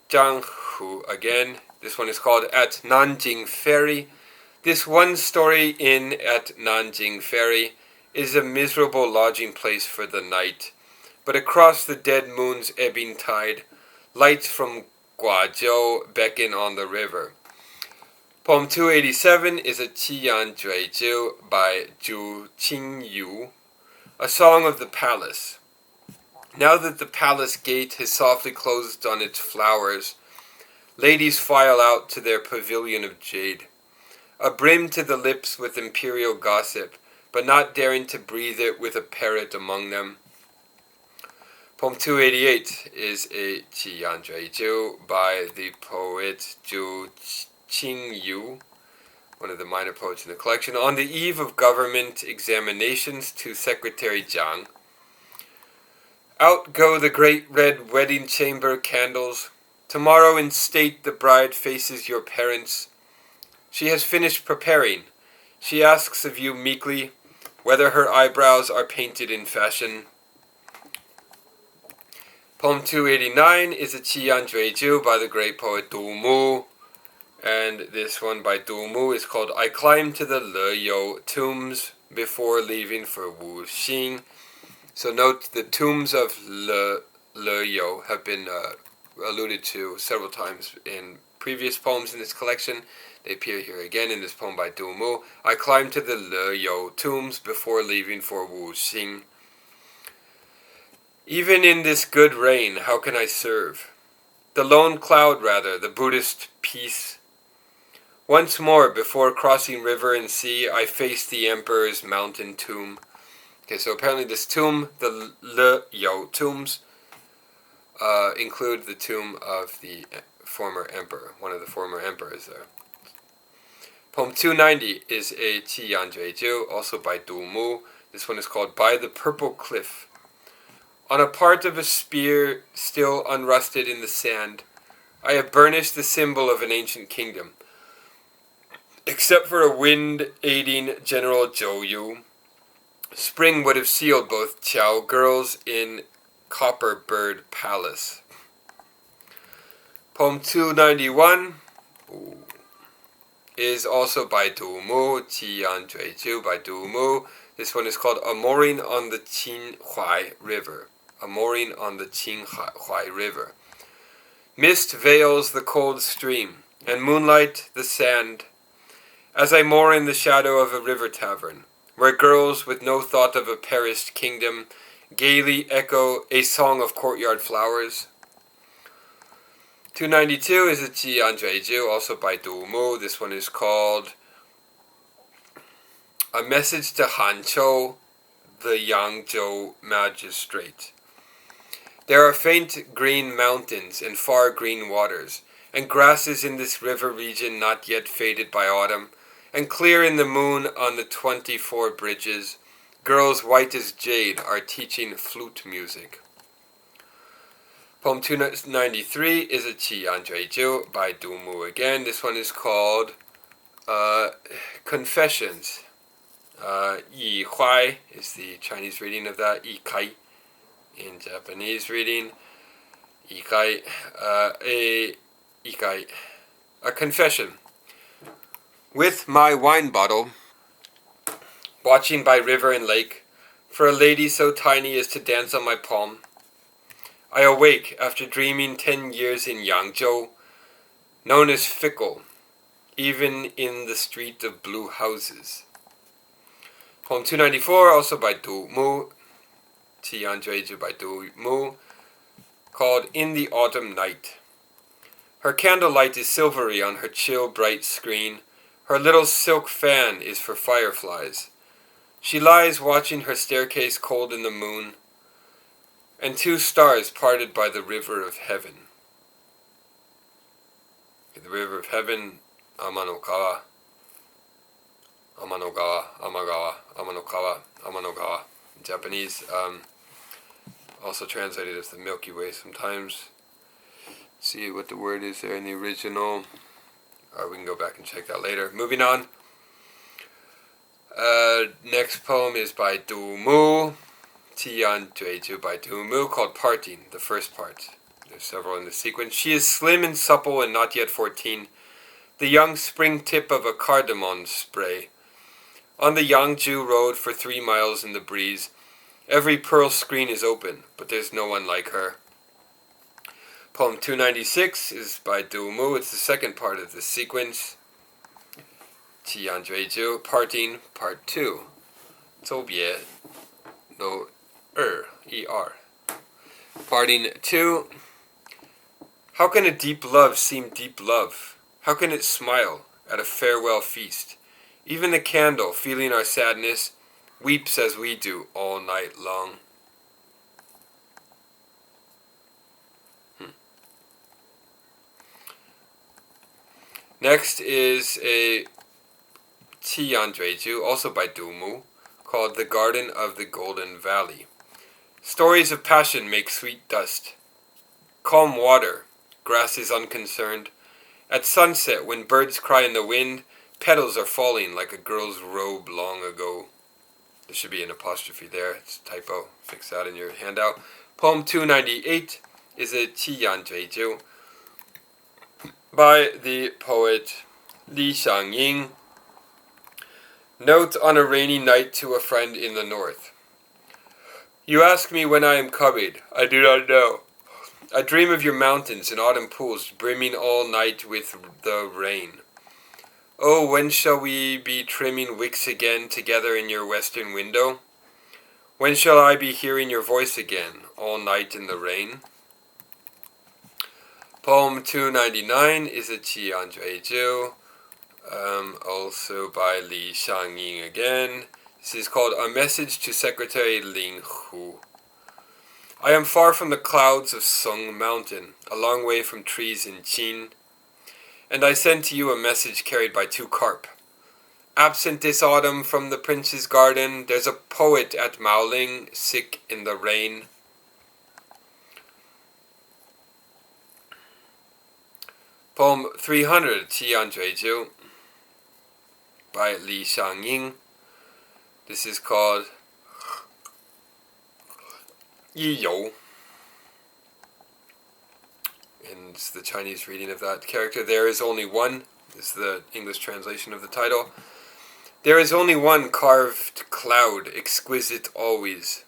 Zhang Hu again. This one is called At Nanjing Ferry. This one-story inn at Nanjing Ferry is a miserable lodging place for the night, but across the dead moon's ebbing tide, lights from Guazhou beckon on the river. Poem 287 is a qiyan jueju by Zhu Qingyu, a song of the palace. Now that the palace gate has softly closed on its flowers, ladies file out to their pavilion of jade, abrim to the lips with imperial gossip, but not daring to breathe it with a parrot among them. Poem 288 is a qiyan jueju by the poet Zhu Qingyu, one of the minor poets in the collection. On the eve of government examinations to Secretary Jiang, out go the great red wedding chamber candles. Tomorrow in state the bride faces your parents. She has finished preparing. She asks of you meekly whether her eyebrows are painted in fashion. Poem 289 is a qiyan jueju by the great poet Du Mu, and this one by Du Mu is called I Climbed to the Le tombs before leaving for Wuxing. So note the tombs of Le have been alluded to several times in previous poems in this collection. They appear here again in this poem by Du Mu. I climbed to the Le tombs before leaving for Wuxing. Even in this good rain, how can I serve? The lone cloud, rather, the Buddhist peace. Once more, before crossing river and sea, I face the emperor's mountain tomb. Okay, so apparently this tomb, the Le tombs, include the tomb of the former emperor, one of the former emperors there. Poem 290 is a qiyan jueju, also by Du Mu. This one is called By the Purple Cliff. On a part of a spear still unrusted in the sand, I have burnished the symbol of an ancient kingdom. Except for a wind aiding General jueju, spring would have sealed both Qiao girls in Copper Bird Palace. Poem 291 is also by Du Mu, qiyan jueju by Du Mu. This one is called A Mooring on the Qinhuai River. A Mooring on the Qinhuai River. Mist veils the cold stream, and moonlight the sand, as I moor in the shadow of a river tavern, where girls with no thought of a perished kingdom gaily echo a song of courtyard flowers. 292 is a qiyan jueju, also by Du Mu. This one is called A Message to Hanzhou, the Yangzhou Magistrate. There are faint green mountains and far green waters, and grasses in this river region not yet faded by autumn, and clear in the moon on the 24 bridges, girls white as jade are teaching flute music. Poem 293 is a qiyan jueju by Du Mu again. This one is called Confessions. Yi Huai is the Chinese reading of that. Yi Kai in Japanese reading. Yi Kai. A confession. With my wine bottle, watching by river and lake, for a lady so tiny as to dance on my palm, I awake after dreaming 10 years in Yangzhou, known as fickle, even in the street of blue houses. Poem 294, also by Du Mu, qiyan jueju by Du Mu, called In the Autumn Night. Her candlelight is silvery on her chill, bright screen. Her little silk fan is for fireflies. She lies watching her staircase cold in the moon, and 2 stars parted by the river of heaven. The river of heaven, Amanogawa, Amanogawa, Amagawa, Amanogawa, Amanogawa. In Japanese, also translated as the Milky Way sometimes. See what the word is there in the original. We can go back and check that later. Moving on. Next poem is by Du Mu, qiyan jueju by Du Mu, called Parting, the first part. There's several in the sequence. She is slim and supple and not yet 14, the young spring tip of a cardamom spray. On the Yangzhou road for 3 miles in the breeze, every pearl screen is open, but there's no one like her. Poem 296 is by Du Mu. It's the second part of the sequence. qiyan jueju, Parting, Part 2. 周别 no er. Parting 2. How can a deep love seem deep love? How can it smile at a farewell feast? Even the candle, feeling our sadness, weeps as we do all night long. Next is a qiyan jueju, also by Du Mu, called The Garden of the Golden Valley. Stories of passion make sweet dust. Calm water, grass is unconcerned. At sunset, when birds cry in the wind, petals are falling like a girl's robe long ago. There should be an apostrophe there. It's a typo. Fix that in your handout. Poem 298 is a qiyan jueju by the poet Li Xiang. Note on a rainy night to a friend in the north. You ask me when I am coming. I do not know. I dream of your mountains and autumn pools brimming all night with the rain. Oh, when shall we be trimming wicks again together in your western window? When shall I be hearing your voice again, all night in the rain? Poem 299 is a qiyan jueju, also by Li Xiang again. This is called A Message to Secretary Ling Hu. I am far from the clouds of Song Mountain, a long way from trees in Qin, and I send to you a message carried by 2 carp. Absent this autumn from the prince's garden, there's a poet at Maoling, sick in the rain. Poem 300, qiyan jueju, by Li Xiang. This is called Yi and it's the Chinese reading of that character. There is only one. This is the English translation of the title. There is only one carved cloud, exquisite always.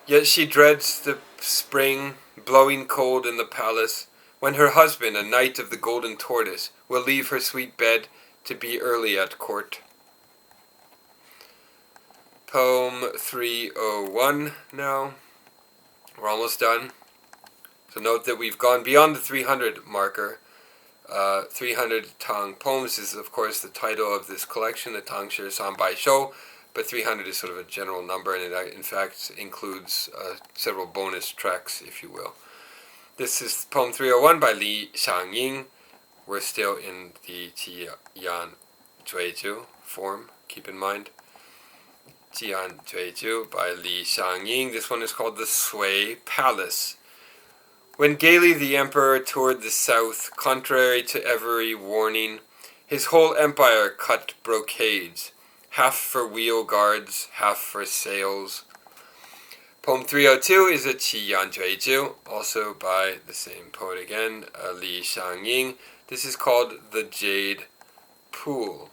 Yet she dreads the spring, blowing cold in the palace, when her husband, a knight of the golden tortoise, will leave her sweet bed to be early at court. poem 301 now. We're almost done. So note that we've gone beyond the 300 marker. 300 Tang poems is, of course, the title of this collection, the Tang Shi 300 首, but 300 is sort of a general number, and it in fact includes several bonus tracks, if you will. This is poem 301 by Li Bai. We're still in the qiyan jueju form, keep in mind. Qiyan jueju by Li Bai. This one is called the Sui Palace. When gaily the emperor toured the south, contrary to every warning, his whole empire cut brocades, half for wheel guards, half for sails. Poem 302 is a qiyan jueju, also by the same poet again, Li Bai. This is called the Jade Pool.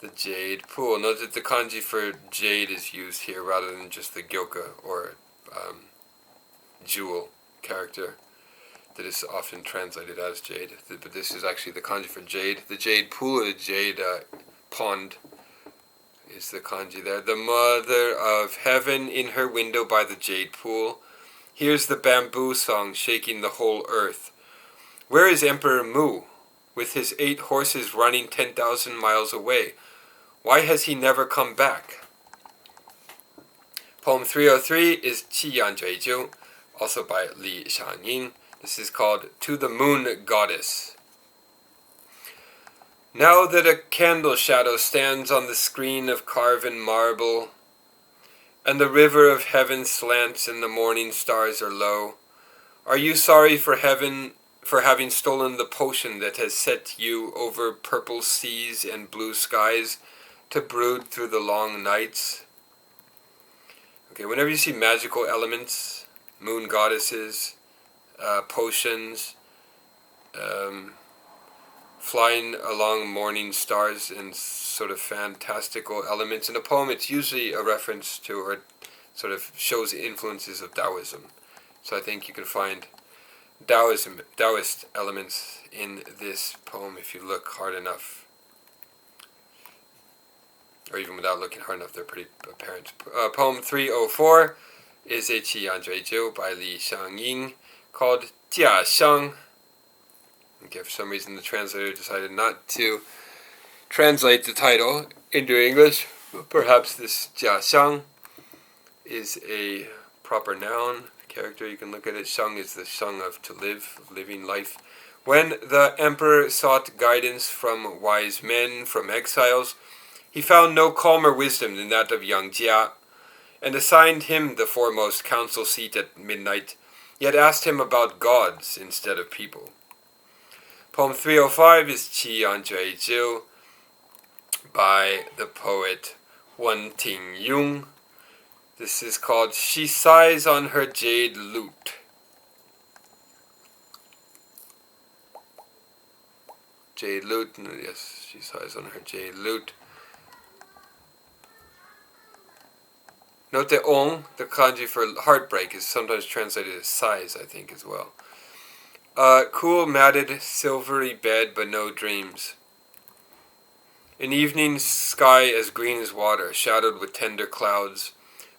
The Jade Pool. Note that the kanji for jade is used here rather than just the gyoka or jewel character that is often translated as jade. But this is actually the kanji for jade. The Jade Pool, or the Jade Pond, is the kanji there. The mother of heaven in her window by the Jade Pool hears the bamboo song shaking the whole earth. Where is Emperor Mu, with his 8 horses running 10,000 miles away? Why has he never come back? Poem 303 is qiyan jueju, also by Li Bai. This is called To the Moon Goddess. Now that a candle shadow stands on the screen of carven marble, and the river of heaven slants and the morning stars are low, are you sorry for heaven for having stolen the potion that has set you over purple seas and blue skies to brood through the long nights? Okay, whenever you see magical elements, moon goddesses, potions, flying along morning stars and sort of fantastical elements in a poem, it's usually a reference to or sort of shows influences of Taoism. So I think you can find Taoist elements in this poem if you look hard enough. Or even without looking hard enough, they're pretty apparent. Poem 304 is a qiyan jueju by Li Bai called Xiang. Okay, for some reason the translator decided not to translate the title into English. Perhaps this Xiang is a proper noun character. You can look at it. Shang is the shang of to live, living life. When the emperor sought guidance from wise men, from exiles, he found no calmer wisdom than that of Yangzhou, and assigned him the foremost council seat at midnight, yet asked him about gods instead of people. Poem 305 is qiyan jueju by the poet Wang Jian. This is called She Sighs on Her Jade Lute. Jade lute, yes, she sighs on her jade lute. Note that ong, the kanji for heartbreak, is sometimes translated as sighs, I think, as well. Cool, matted, silvery bed, but no dreams. An evening sky as green as water, shadowed with tender clouds.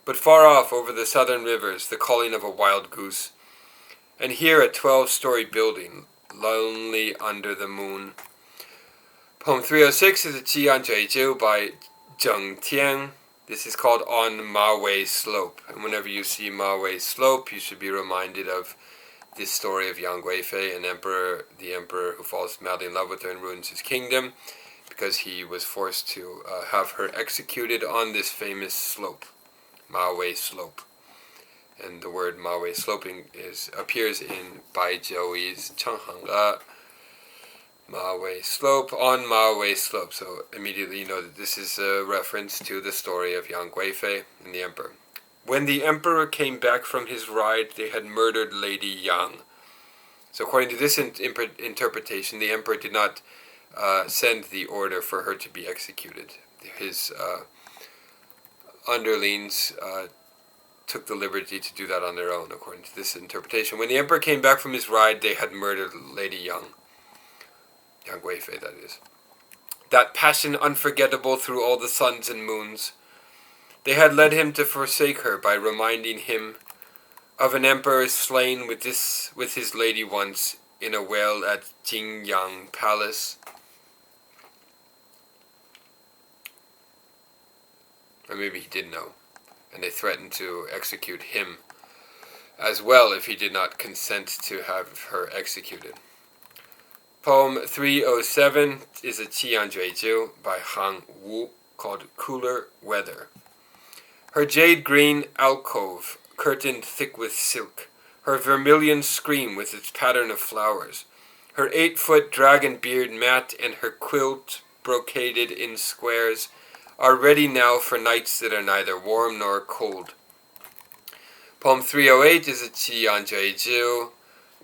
But far off over the southern rivers, the calling of a wild goose. And here a 12-story building, lonely under the moon. Poem 306 is a qiyan jueju by Zheng Tian. This is called On Ma Wei Slope. And whenever you see Ma Wei Slope, you should be reminded of this story of Yang Guifei, the emperor who falls madly in love with her and ruins his kingdom, because he was forced to have her executed on this famous slope. Ma Wei Slope. And the word Ma Wei Sloping appears in Bai Jiu's Changhang Ma Wei Slope, on Ma Wei Slope. So immediately you know that this is a reference to the story of Yang Guifei and the emperor. When the emperor came back from his ride, they had murdered Lady Yang. So according to this interpretation, the emperor did not send the order for her to be executed. His underlings took the liberty to do that on their own, according to this interpretation. When the emperor came back from his ride, they had murdered Lady Yang. Yang Guifei, that is. That passion unforgettable through all the suns and moons, They had led him to forsake her by reminding him of an emperor slain with his lady once in a well at Jingyang Palace. Or maybe he did know, and they threatened to execute him as well if he did not consent to have her executed. Poem 307 is a qiyan jueju by Han Wu called Cooler Weather. Her jade green alcove, curtained thick with silk, her vermilion screen with its pattern of flowers, her 8-foot dragon beard mat and her quilt brocaded in squares, are ready now for nights that are neither warm nor cold. Poem 308 is a qiyan jueju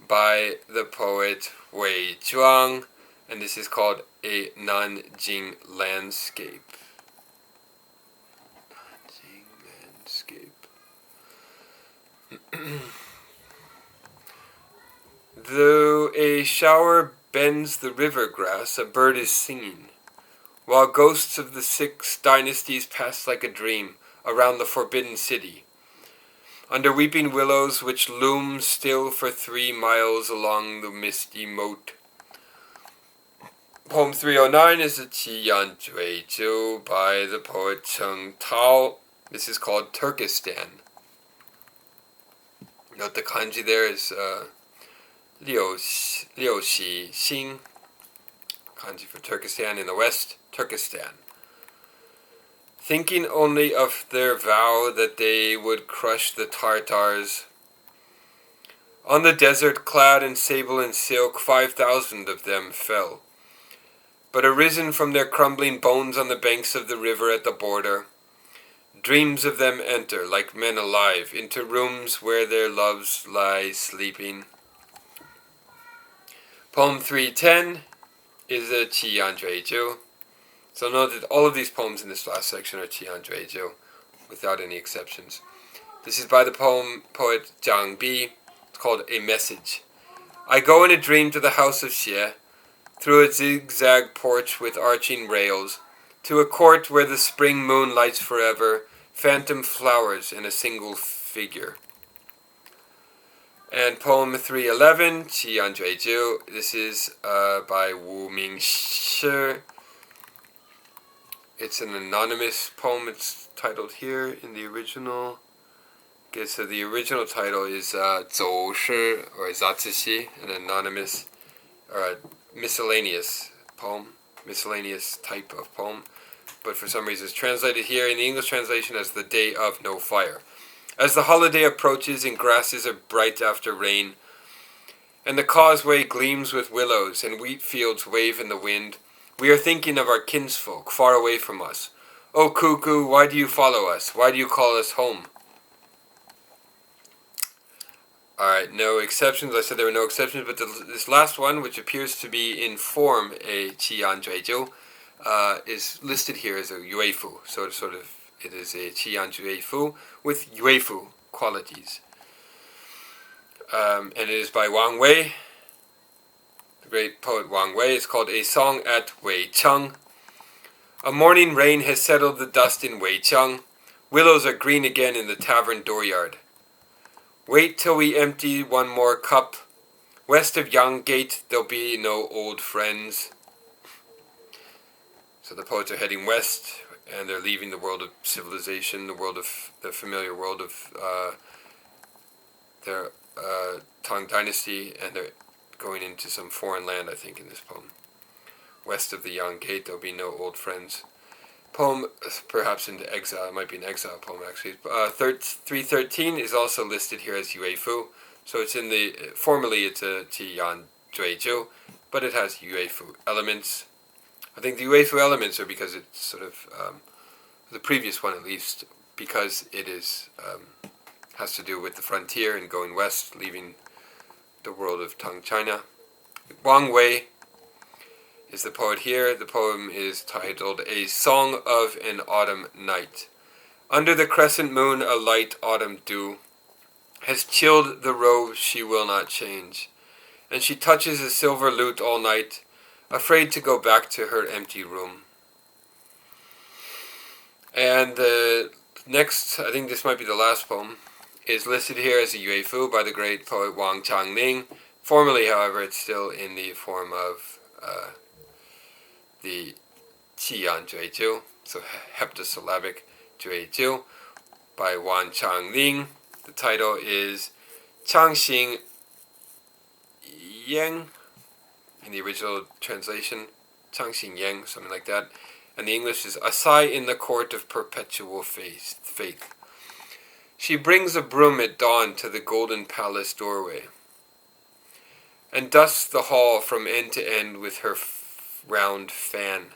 by the poet Wei Chang, and this is called a Nanjing landscape. Though a shower bends the river grass, a bird is singing, while ghosts of the 6 dynasties pass like a dream around the forbidden city, under weeping willows which loom still for 3 miles along the misty moat. Poem 309 is a qiyan jueju by the poet Cheng Tao. This is called Turkestan. Note the kanji there is lüshi, Xiang, kanji for Turkestan in the west, Turkestan. Thinking only of their vow that they would crush the Tartars. On the desert, clad in sable and silk, 5,000 of them fell. But arisen from their crumbling bones on the banks of the river at the border, dreams of them enter, like men alive, into rooms where their loves lie sleeping. Poem 310 is a qiyan jueju. So note that all of these poems in this last section are qiyan jueju, without any exceptions. This is by the poet Zhang Bi. It's called A Message. I go in a dream to the house of Xie, through a zigzag porch with arching rails, to a court where the spring moon lights forever, phantom flowers in a single figure. And poem 311, qiyan jueju. This is by Wu Mingshi. It's an anonymous poem. It's titled here in the original. Okay, so the original title is Zhou Shi or Zatsushi, an anonymous or a miscellaneous poem, miscellaneous type of poem. But for some reason it's translated here in the English translation as The Day of No Fire. As the holiday approaches and grasses are bright after rain, and the causeway gleams with willows and wheat fields wave in the wind, we are thinking of our kinsfolk far away from us. O cuckoo, why do you follow us? Why do you call us home? Alright, no exceptions. I said there were no exceptions, but this last one, which appears to be in form a qiyan jueju, is listed here as a Yuefu. So it is a qiyan juefu with Yuefu qualities. And it is by Wang Wei, the great poet Wang Wei. It's called A Song at Wei Chang. A morning rain has settled the dust in Wei Chang. Willows are green again in the tavern dooryard. Wait till we empty one more cup. West of Yang Gate there'll be no old friends. So the poets are heading west, and they're leaving the world of civilization, the familiar world of their Tang Dynasty, and they're going into some foreign land, I think, in this poem. West of the Yang Gate, there'll be no old friends. Poem, perhaps into exile. It might be an exile poem, actually. 313 is also listed here as Yuefu. So it's in the, formally it's a qiyan jueju, but it has Yuefu elements. I think the Yuefu elements are because it's sort of, the previous one at least, because it is, has to do with the frontier and going west, leaving the world of Tang China. Wang Wei is the poet here. The poem is titled A Song of an Autumn Night. Under the crescent moon a light autumn dew has chilled the robe she will not change, and she touches a silver lute all night, afraid to go back to her empty room. And the Next, I think this might be the last poem, is listed here as a Yuefu by the great poet Wang Jian. Formally, however, it's still in the form of the qiyan jueju, so heptasyllabic jueju, by Wang Jian. The title is Tang Shi Ying, in the original translation, Tang Shi Ying, something like that. And the English is A Sigh in the Court of Perpetual Faith. She brings a broom at dawn to the golden palace doorway, and dusts the hall from end to end with her round fan.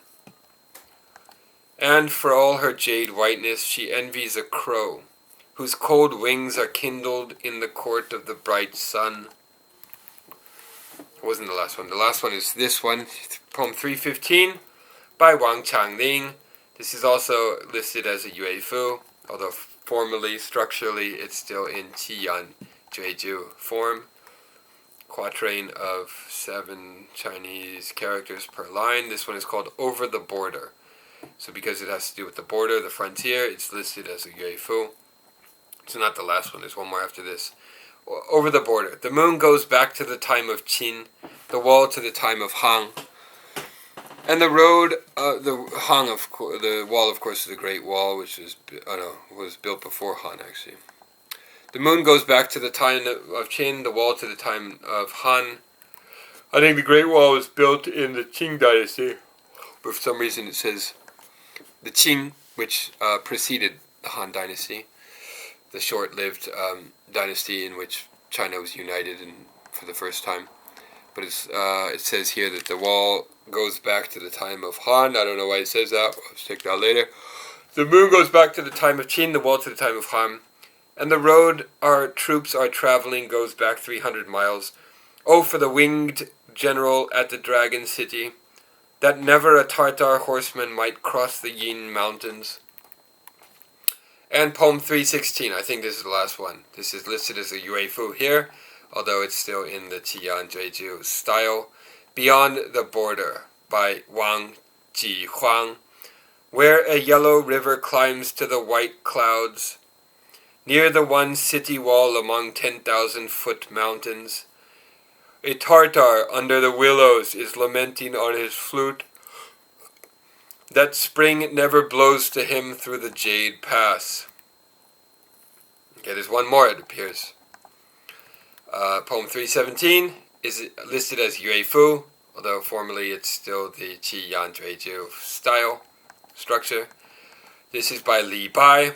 And for all her jade whiteness, she envies a crow, whose cold wings are kindled in the court of the bright sun. It wasn't the last one. The last one is this one, poem 315, by Wang Jian. This is also listed as a Yuefu, although formally, structurally, it's still in qiyan jueju form. Quatrain of 7 Chinese characters per line. This one is called Over the Border. So because it has to do with the border, the frontier, it's listed as a Yuefu. It's not the last one, there's one more after this. Over the border. The moon goes back to the time of Qin, the wall to the time of Han. And the road, the wall, of course, is the Great Wall, which was built before Han, actually. The moon goes back to the time of Qin, the wall to the time of Han. I think the Great Wall was built in the Qing dynasty, but for some reason it says the Qing, which preceded the Han dynasty, the short-lived dynasty in which China was united for the first time. But it says here that the wall goes back to the time of Han. I don't know why it says that. I'll check that later. The moon goes back to the time of Qin, the wall to the time of Han. And the road our troops are traveling goes back 300 miles. Oh, for the winged general at the Dragon City, that never a Tartar horseman might cross the Ying mountains. And poem 316, I think this is the last one. This is listed as a Yuefu here, although it's still in the qiyan jueju style. Beyond the Border, by Wang Jian. Where a yellow river climbs to the white clouds, near the one city wall among 10,000-foot mountains, a Tartar under the willows is lamenting on his flute that spring never blows to him through the Jade Pass. Okay, there's one more, it appears. Poem 317 is listed as Yuefu, although formally it's still the qiyan jueju style, structure. This is by Li Bai.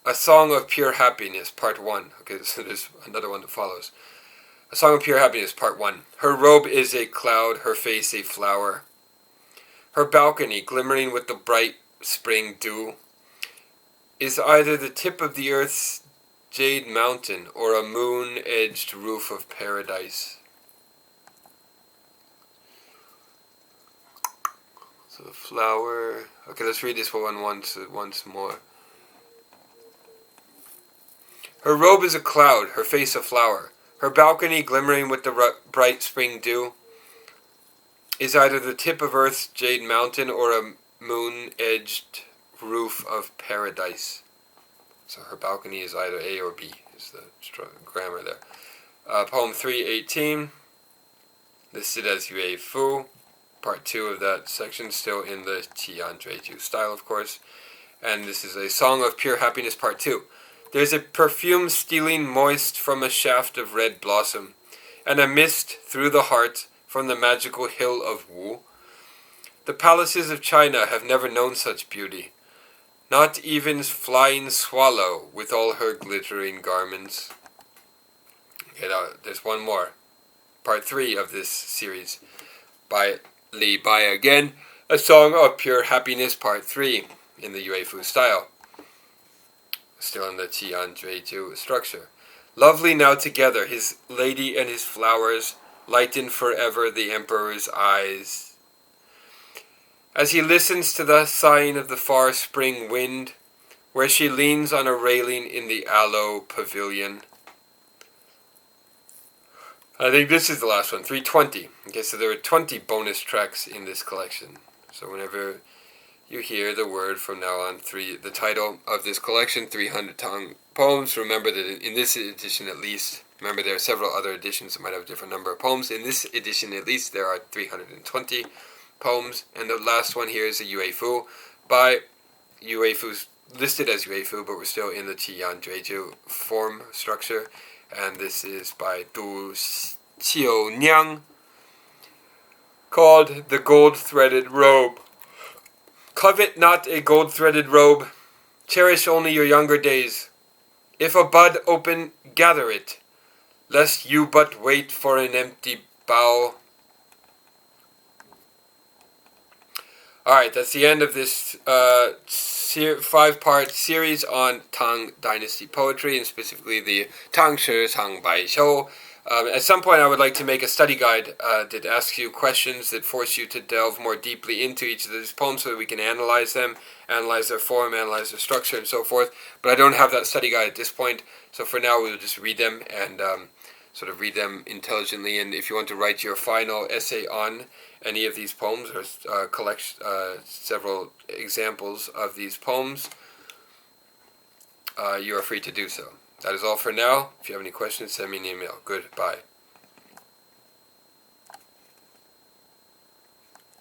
A Song of Pure Happiness, Part 1. Okay, so there's another one that follows. A Song of Pure Happiness, Part 1. Her robe is a cloud, her face a flower. Her balcony, glimmering with the bright spring dew, is either the tip of the earth's jade mountain or a moon-edged roof of paradise. So the flower... Okay, let's read this one once more. Her robe is a cloud, her face a flower. Her balcony, glimmering with the bright spring dew, is either the tip of earth's jade mountain or a moon-edged roof of paradise. So her balcony is either A or B, is the grammar there. Poem 318, listed as Yuefu, Part 2 of that section, still in the qiyan jueju style, of course. And this is a Song of Pure Happiness, Part 2. There's a perfume stealing moist from a shaft of red blossom, and a mist through the heart from the magical hill of Wu. The palaces of China have never known such beauty, not even flying swallow with all her glittering garments. Okay, now there's one more. Part 3 of this series by Li Bai again. A Song of Pure Happiness, Part 3, in the Yuefu style. Still in the qiyan jueju structure. Lovely now together, his lady and his flowers lighten forever the emperor's eyes. As he listens to the sighing of the far spring wind, where she leans on a railing in the aloe pavilion. I think this is the last one, 320. Okay, so there are 20 bonus tracks in this collection. So whenever you hear the word from now on. The title of this collection, 300 Tang poems. Remember that in this edition at least, remember there are several other editions that might have a different number of poems. In this edition at least there are 320 poems. And the last one here is a Yuefu by Yuefu's listed as Yuefu, but we're still in the qiyan jueju form structure. And this is by Du Xiu called The Gold-Threaded Robe. Covet not a gold-threaded robe, cherish only your younger days. If a bud open, gather it, lest you but wait for an empty bough. Alright, that's the end of this 5-part series on Tang Dynasty poetry, and specifically the Tang Shi三百首. At some point I would like to make a study guide that asks you questions that force you to delve more deeply into each of these poems so that we can analyze them, analyze their form, analyze their structure, and so forth. But I don't have that study guide at this point, so for now we will just read them and sort of read them intelligently. And if you want to write your final essay on any of these poems or collect several examples of these poems, you are free to do so. That is all for now. If you have any questions, send me an email. Goodbye.